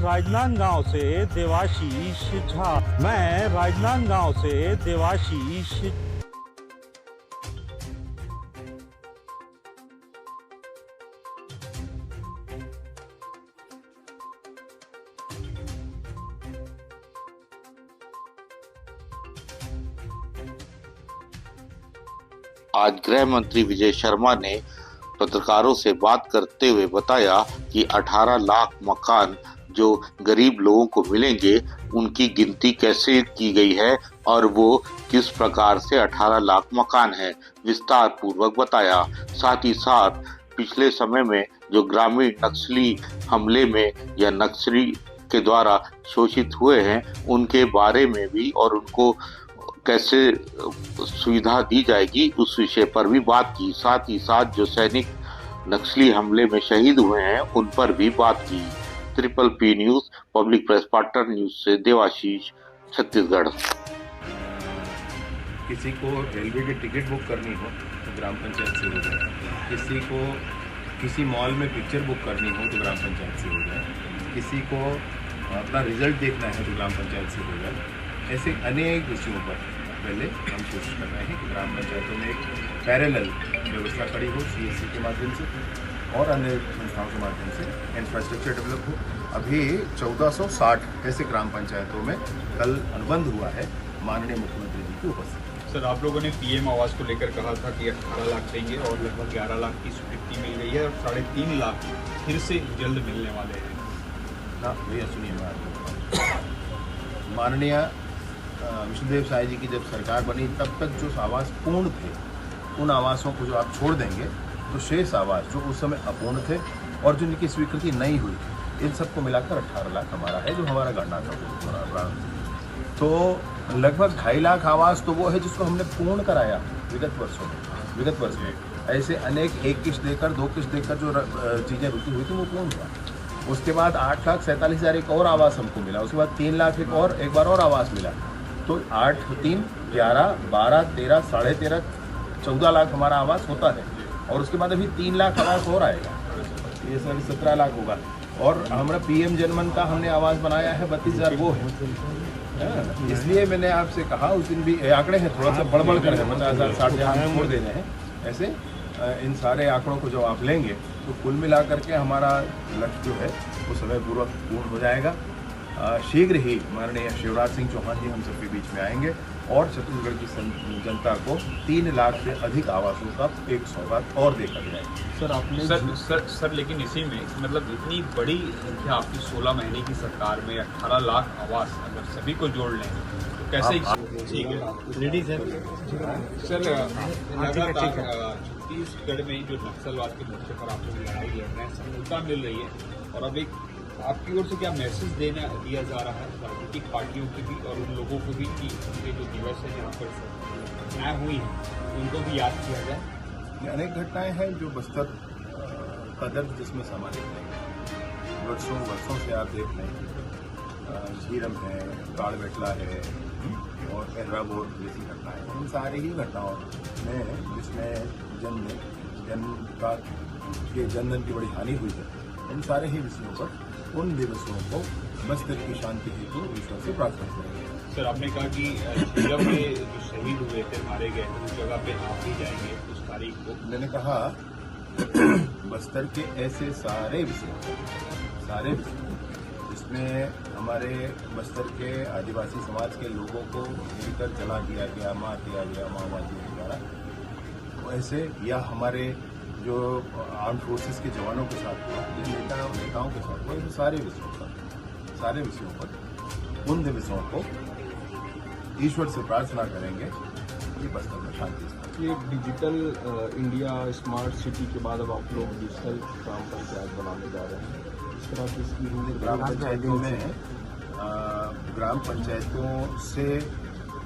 राजनांदगांव से देवाशीष झा। मैं राजनांदगांव से देवाशीष। आज गृह मंत्री विजय शर्मा ने पत्रकारों से बात करते हुए बताया कि 18 लाख मकान जो गरीब लोगों को मिलेंगे उनकी गिनती कैसे की गई है और वो किस प्रकार से 18 लाख मकान है, विस्तार पूर्वक बताया। साथ ही साथ पिछले समय में जो ग्रामीण नक्सली हमले में या नक्सली के द्वारा शोषित हुए हैं उनके बारे में भी और उनको कैसे सुविधा दी जाएगी उस विषय पर भी बात की। साथ ही साथ जो सैनिक नक्सली हमले में शहीद हुए हैं उन पर भी बात की। Triple P news public press partner news से देवाशीष, छत्तीसगढ़। किसी को रेलवे की टिकट बुक करनी हो तो ग्राम पंचायत से हो जाए, किसी को किसी मॉल में पिक्चर बुक करनी हो तो ग्राम पंचायत से हो जाए, किसी को अपना रिजल्ट देखना है तो ग्राम पंचायत से हो जाए। ऐसे अनेक विषयों पर पहले हम कोशिश कर रहे हैं कि ग्राम पंचायतों में एक पैरेलल व्यवस्था खड़ी हो CSC के माध्यम से और अन्य संस्थाओं के माध्यम से इंफ्रास्ट्रक्चर डेवलप हो। अभी 1460 ऐसे ग्राम पंचायतों में कल अनुबंध हुआ है माननीय मुख्यमंत्री जी की उपस्थिति। सर, आप लोगों ने PM आवास को लेकर कहा था कि 18 लाख देंगे और लगभग 11 लाख की स्वीकृति मिल गई है और 3.5 लाख फिर से जल्द मिलने वाले हैं। हाँ भैया सुनिए, माननीय विष्णुदेव साय जी की जब सरकार बनी तब तक जो आवास पूर्ण थे उन आवासों को जो आप छोड़ देंगे तो शेष आवास जो उस समय अपूर्ण थे और जो इनकी स्वीकृति नहीं हुई इन सबको मिलाकर 18 लाख हमारा है, जो हमारा गणना था। तो लगभग 2.5 लाख आवास तो वो है जिसको हमने पूर्ण कराया विगत वर्ष में। ऐसे अनेक एक किस्त देकर 2 किस्त देकर जो चीज़ें रुकी हुई थी वो पूर्ण हुआ। उसके बाद 8,47,000 एक और आवास हमको मिला। उसके बाद 3 लाख एक बार और आवास मिला। तो 8, 3, 11, 12, 13, 13.5, 14 लाख हमारा आवास होता है। और उसके बाद अभी 3 लाख आवास और आएगा, ये सारी 17 लाख होगा। और हमारा PM जनमन का हमने आवास बनाया है 32,000 वो है। इसलिए मैंने आपसे कहा उस दिन भी आंकड़े हैं थोड़ा सा बड़बड़ कर है, 50,000 60,000 छोड़ देने हैं। ऐसे इन सारे आंकड़ों को जब आप लेंगे तो कुल मिला करके हमारा लक्ष्य जो है वो समय पूर्वक पूर्ण हो जाएगा। शीघ्र ही माननीय शिवराज सिंह चौहान जी हम सबके बीच में आएंगे और छत्तीसगढ़ की जनता को 3 लाख से अधिक आवासों का एक सौगात और देकर जाएगा। सर आपने सर लेकिन इसी में मतलब इतनी बड़ी संख्या आपकी 16 महीने की सरकार में 18 लाख आवास अगर सभी को जोड़ लें तो कैसे? ठीक है रेडी सर लगातार छत्तीसगढ़ में जो नक्सलवाद के मोर्चे पर आप लोग लड़ाई लड़ रहे हैं, सफलता मिल रही है और अब एक आपकी ओर से क्या मैसेज दिया जा रहा है राजनीतिक पार्टियों के भी और उन लोगों को भी कि उनके जो दिवस है जहाँ पर घटनाएँ हुई हैं उनको भी याद किया जाए? अनेक घटनाएं हैं जो बस्तर का दर्द जिसमें समाहित है। वर्षों से आप देख लें, झीरम है, गाड़बेटला है और एर्राबोर जैसी घटनाएं, इन सारी ही घटनाओं में जिसमें जनधन की बड़ी हानि हुई है, इन सारे ही विषयों पर उन दिवसों को बस्तर की शांति हेतु ईश्वर से प्रार्थना करेंगे। सर आपने कहा कि जब में जो शहीद हुए थे, मारे गए थे, उस जगह पे आप भी जाएंगे उस तारीख को। मैंने कहा बस्तर के ऐसे सारे विषय जिसमें हमारे बस्तर के आदिवासी समाज के लोगों को मिलकर जला दिया गया, मार दिया गया माओवादियों द्वारा, वैसे या हमारे जो आर्म फोर्सेस के जवानों के साथ हुआ, नेताओं के साथ हुआ, इन सारे विषयों पर उन दिवसों को ईश्वर से प्रार्थना करेंगे कि बस्तर में शांति। ये डिजिटल इंडिया स्मार्ट सिटी के बाद अब आप लोग डिजिटल ग्राम पंचायत बनाने जा रहे हैं, इस तरह की स्कीम ग्राम पंचायतों में ग्राम पंचायतों से